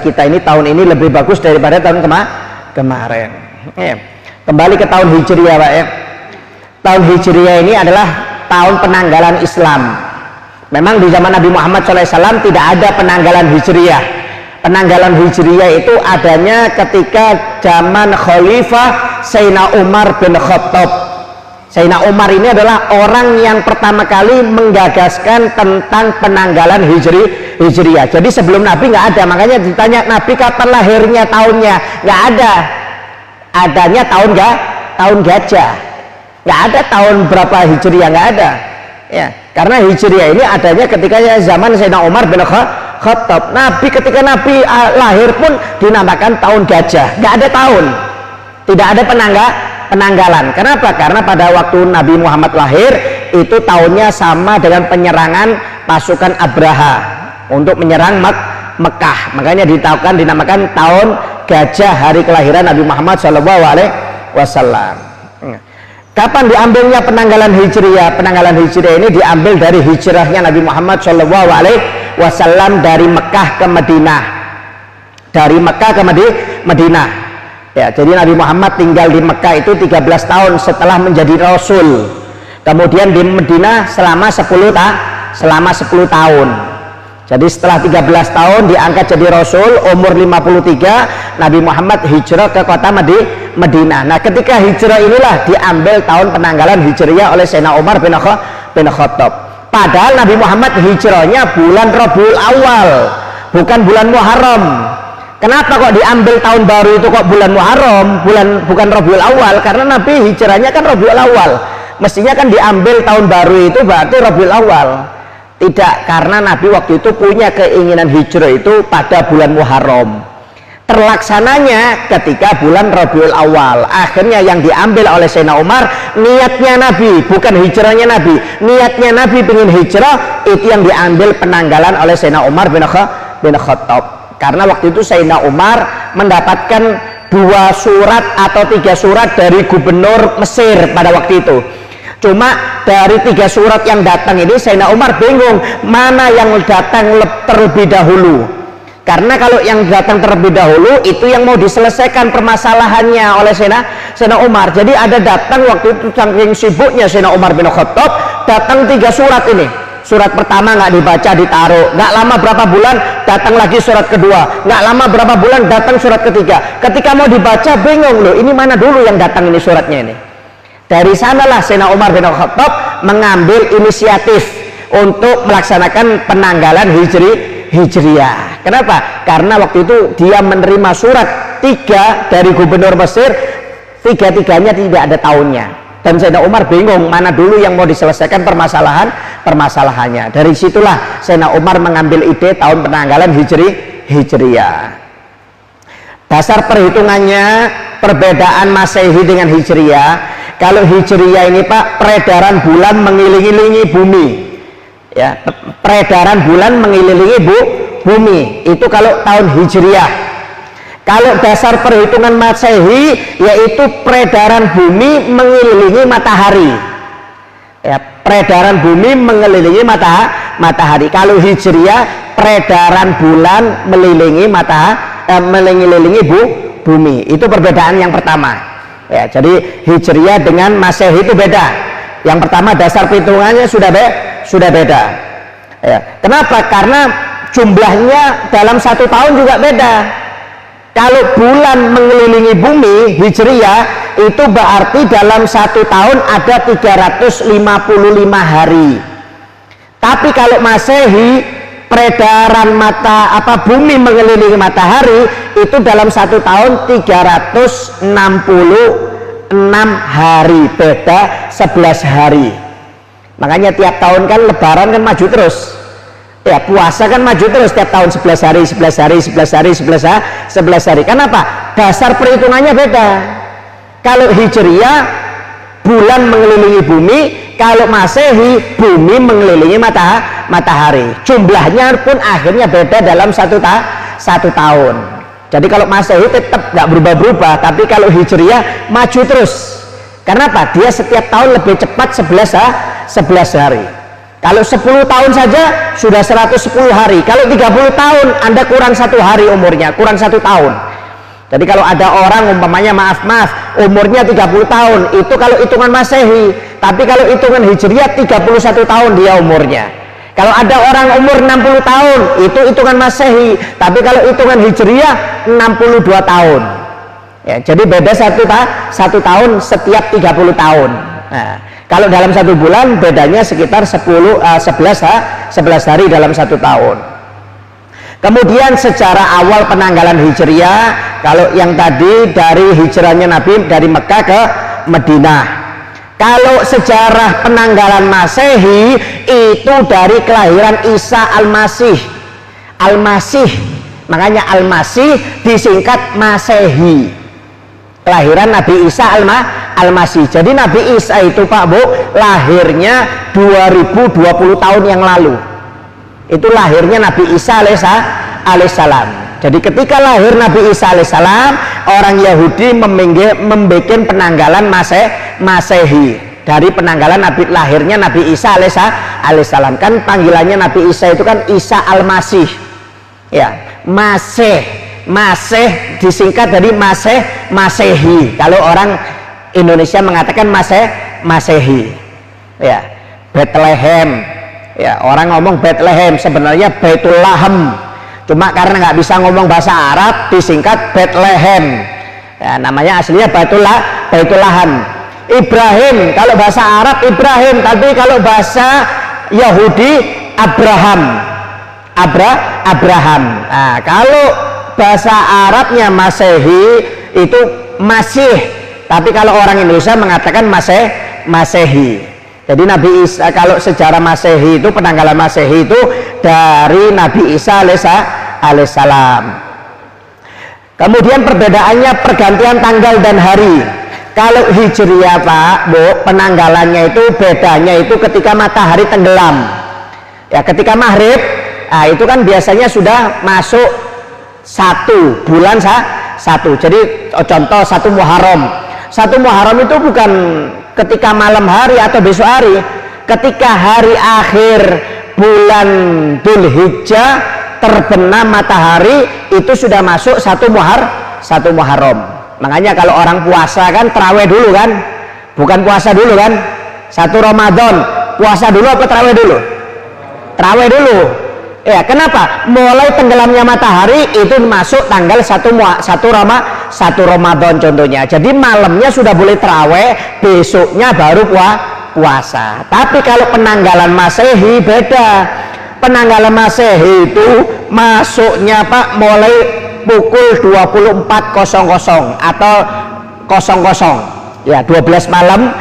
kita ini tahun ini lebih bagus daripada tahun kemarin. Ya. Kembali ke tahun Hijriah, Pak ya. Tahun Hijriah ini adalah tahun penanggalan Islam. Memang di zaman Nabi Muhammad SAW tidak ada penanggalan Hijriah. Penanggalan Hijriah itu adanya ketika zaman Khalifah Sayyidina Umar bin Khattab. Sayyidina Umar ini adalah orang yang pertama kali menggagaskan tentang penanggalan Hijriah. Jadi sebelum Nabi nggak ada, makanya ditanya Nabi kapan lahirnya, tahunnya nggak ada. Adanya tahun gajah. Nggak ada tahun berapa Hijriah, nggak ada. Ya, karena Hijriah ini adanya ketika zaman Sayyidina Umar bin Khattab. Nabi ketika Nabi lahir pun dinamakan tahun gajah, nggak ada tahun, tidak ada penanggalan. Kenapa? Karena pada waktu Nabi Muhammad lahir itu tahunnya sama dengan penyerangan pasukan Abraha untuk menyerang Mekah. Makanya dinamakan tahun gajah, hari kelahiran Nabi Muhammad SAW. Kapan diambilnya penanggalan Hijriah? Penanggalan Hijriah ini diambil dari hijrahnya Nabi Muhammad SAW dari Mekah ke Madinah. Dari Mekah ke Madinah. Ya, jadi Nabi Muhammad tinggal di Mekah itu 13 tahun setelah menjadi Rasul. Kemudian di Madinah selama 10 tahun. Jadi setelah 13 tahun diangkat jadi Rasul, umur 53 Nabi Muhammad hijrah ke kota Madinah. Nah, ketika hijrah inilah diambil tahun penanggalan Hijriah oleh Sayyidina Umar bin Khattab. Padahal Nabi Muhammad hijrahnya bulan Rabiul Awal, bukan bulan Muharram. Kenapa kok diambil tahun baru itu kok bulan Muharram, bukan Rabiul Awal? Karena Nabi hijrahnya kan Rabiul Awal. Mestinya kan diambil tahun baru itu berarti Rabiul Awal. Tidak, karena Nabi waktu itu punya keinginan hijrah itu pada bulan Muharram. Terlaksananya ketika bulan Rabiul Awal. Akhirnya yang diambil oleh Sayyidina Umar niatnya Nabi, bukan hijrahnya Nabi. Niatnya Nabi ingin hijrah, itu yang diambil penanggalan oleh Sayyidina Umar bin Khattab. Karena waktu itu Sayyidina Umar mendapatkan 2 surat atau 3 surat dari gubernur Mesir pada waktu itu. Cuma dari 3 surat yang datang ini Sayyidina Umar bingung mana yang datang terlebih dahulu. Karena kalau yang datang terlebih dahulu itu yang mau diselesaikan permasalahannya oleh Sayyidina Umar. Jadi ada datang waktu itu saking sibuknya Sayyidina Umar bin Khattab, datang 3 surat ini. Surat pertama nggak dibaca, ditaruh. Nggak lama berapa bulan datang lagi surat kedua. Nggak lama berapa bulan datang surat ketiga. Ketika mau dibaca bingung loh, ini mana dulu yang datang ini suratnya ini. Dari sanalah Sayyidina Umar bin Khattab mengambil inisiatif untuk melaksanakan penanggalan Hijriah. Kenapa? Karena waktu itu dia menerima surat 3 dari gubernur Mesir, 3-tiganya tidak ada tahunnya. Dan Sayyidina Umar bingung mana dulu yang mau diselesaikan permasalahannya. Dari situlah Sayyidina Umar mengambil ide tahun penanggalan Hijriah. Dasar perhitungannya perbedaan Masehi dengan Hijriah. Kalau Hijriah ini Pak, peredaran bulan mengelilingi bumi. Ya, peredaran bulan mengelilingi bumi. Itu kalau tahun Hijriah. Kalau dasar perhitungan Masehi yaitu peredaran bumi mengelilingi matahari. Ya, peredaran bumi mengelilingi matahari. Kalau Hijriah peredaran bulan mengelilingi mengelilingi bumi. Itu perbedaan yang pertama. Ya, jadi Hijriah dengan Masehi itu beda. Yang pertama dasar perhitungannya sudah beda. Ya. Kenapa? Karena jumlahnya dalam 1 tahun juga beda. Kalau bulan mengelilingi bumi Hijriah itu berarti dalam 1 tahun ada 355 hari. Tapi kalau Masehi peredaran bumi mengelilingi matahari itu dalam 1 tahun 366 hari, beda 11 hari. Makanya tiap tahun kan lebaran kan maju terus. Ya, puasa kan maju terus tiap tahun 11 hari, 11 hari, 11 hari, 11 hari. Kenapa? Dasar perhitungannya beda. Kalau Hijriah bulan mengelilingi bumi, kalau Masehi bumi mengelilingi matahari. Jumlahnya pun akhirnya beda dalam 1 tahun. Jadi kalau Masehi tetap nggak berubah-berubah, tapi kalau Hijriah maju terus. Karena apa? Dia setiap tahun lebih cepat 11 hari. Kalau 10 tahun saja sudah 110 hari. Kalau 30 tahun Anda kurang 1 hari umurnya, kurang 1 tahun. Jadi kalau ada orang umpamanya maaf umurnya 30 tahun, itu kalau hitungan Masehi. Tapi kalau hitungan Hijriah 31 tahun dia umurnya. Kalau ada orang umur 60 tahun, itu hitungan Masehi. Tapi kalau hitungan Hijriah 62 tahun. Ya, jadi beda satu tahun setiap 30 tahun. Nah, kalau dalam 1 bulan bedanya sekitar 11 hari dalam 1 tahun. Kemudian secara awal penanggalan Hijriah, kalau yang tadi dari hijrahnya Nabi dari Mekah ke Madinah. Kalau sejarah penanggalan Masehi itu dari kelahiran Isa Al-Masih. Al-Masih, makanya Al-Masih disingkat Masehi. Kelahiran Nabi Isa Al-Masih. Jadi Nabi Isa itu Pak Bu lahirnya 2020 tahun yang lalu. Itu lahirnya Nabi Isa alaihissalam. Jadi ketika lahir Nabi Isa alaihissalam, orang Yahudi membuat penanggalan Masehi dari penanggalan lahirnya Nabi Isa alaihissalam. Kan panggilannya Nabi Isa itu kan Isa Al-Masih. Ya, Maseh disingkat dari Masehi. Kalau orang Indonesia mengatakan Masehi. Ya, Bethlehem. Ya, orang ngomong Bethlehem sebenarnya Baitul Lahem. Cuma karena nggak bisa ngomong bahasa Arab disingkat Bethlehem. Ya, namanya aslinya Baitul Lahem. Ibrahim, kalau bahasa Arab Ibrahim, tapi kalau bahasa Yahudi Abraham. Abraham. Nah, kalau bahasa Arabnya Masehi itu Masih, tapi kalau orang Indonesia mengatakan Masehi. Jadi Nabi Isa, kalau sejarah Masehi itu penanggalan Masehi itu dari Nabi Isa alaihissalam. Kemudian perbedaannya pergantian tanggal dan hari. Kalau Hijriah Pak Bu, penanggalannya itu bedanya itu ketika matahari tenggelam. Ya, ketika maghrib, nah itu kan biasanya sudah masuk 1 bulan 1. Jadi contoh 1 Muharram. 1 Muharram itu bukan ketika malam hari atau besok hari, ketika hari akhir bulan Dzulhijjah terbenam matahari itu sudah masuk 1 Muharram. Makanya kalau orang puasa kan terawih dulu kan, bukan puasa dulu kan. 1 Ramadan puasa dulu apa terawih dulu? Terawih dulu. Ya, kenapa? Mulai tenggelamnya matahari itu masuk tanggal 1 Ramadan contohnya. Jadi malamnya sudah boleh terawih, besoknya baru puasa. Tapi kalau penanggalan Masehi beda. Penanggalan Masehi itu masuknya Pak mulai pukul 24.00 atau 00. Ya, 12 malam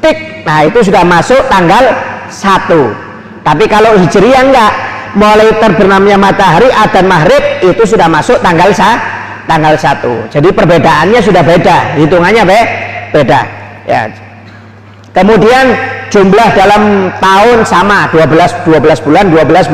tik. Nah, itu sudah masuk tanggal 1. Tapi kalau Hijriah enggak, mulai terbenamnya matahari adzan maghrib itu sudah masuk tanggal 1. Jadi perbedaannya sudah beda, hitungannya beda. Ya. Kemudian jumlah dalam tahun sama 12 bulan 12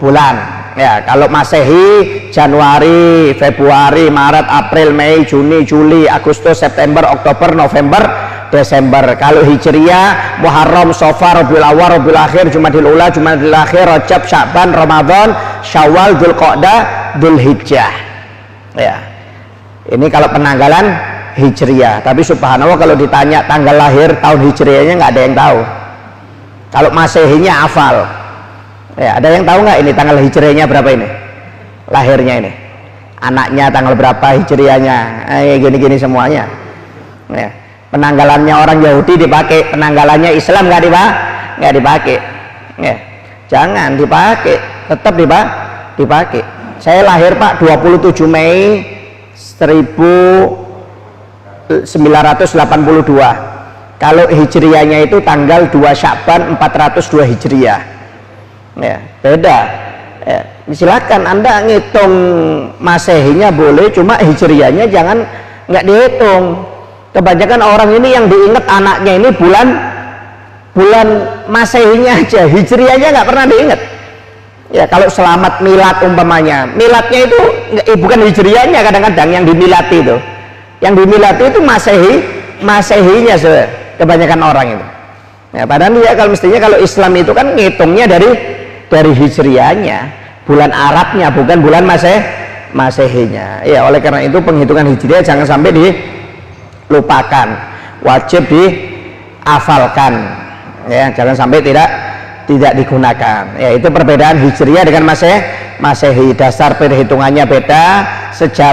bulan. Ya, kalau Masehi Januari, Februari, Maret, April, Mei, Juni, Juli, Agustus, September, Oktober, November, Desember. Kalau Hijriah Muharram, Safar, Rabiul Awal, Rabiul Akhir, Jumadil Ula, Jumadil Akhir, Rajab, Sya'ban, Ramadan, Syawal, Dzulqa'dah, Dzulhijjah. Ya. Ini kalau penanggalan Hijriah. Tapi subhanallah kalau ditanya tanggal lahir tahun Hijriahnya nggak ada yang tahu. Kalau Masehinya hafal. Ya, ada yang tahu nggak ini tanggal Hijriahnya berapa ini? Lahirnya ini. Anaknya tanggal berapa Hijriahnya? Gini-gini semuanya. Ya. Penanggalannya orang Yahudi dipakai, penanggalannya Islam nggak dipakai. Ya. Jangan dipakai, tetap dipakai. Saya lahir Pak 27 Mei 1982. Kalau Hijriahnya itu tanggal 2 Sya'ban 402 Hijriah. Ya, beda. Ya, silakan Anda ngitung Masehinya boleh, cuma Hijriahnya jangan nggak dihitung. Kebanyakan orang ini yang diingat anaknya ini bulan Masehinya aja, Hijriahnya nggak pernah diingat. Ya, kalau selamat milad umpamanya, miladnya itu bukan Hijriahnya, kadang-kadang yang dimilati itu. Yang dimilati itu Masehinya kebanyakan orang itu. Ya, padahal ya kalau mestinya kalau Islam itu kan ngitungnya dari hijriahnya, bulan Arabnya, bukan bulan Masehinya. Ya, oleh karena itu penghitungan hijriah jangan sampai dilupakan, wajib dihafalkan. Ya, jangan sampai tidak digunakan. Ya, itu perbedaan hijriah dengan Masehi. Dasar perhitungannya beda, sejak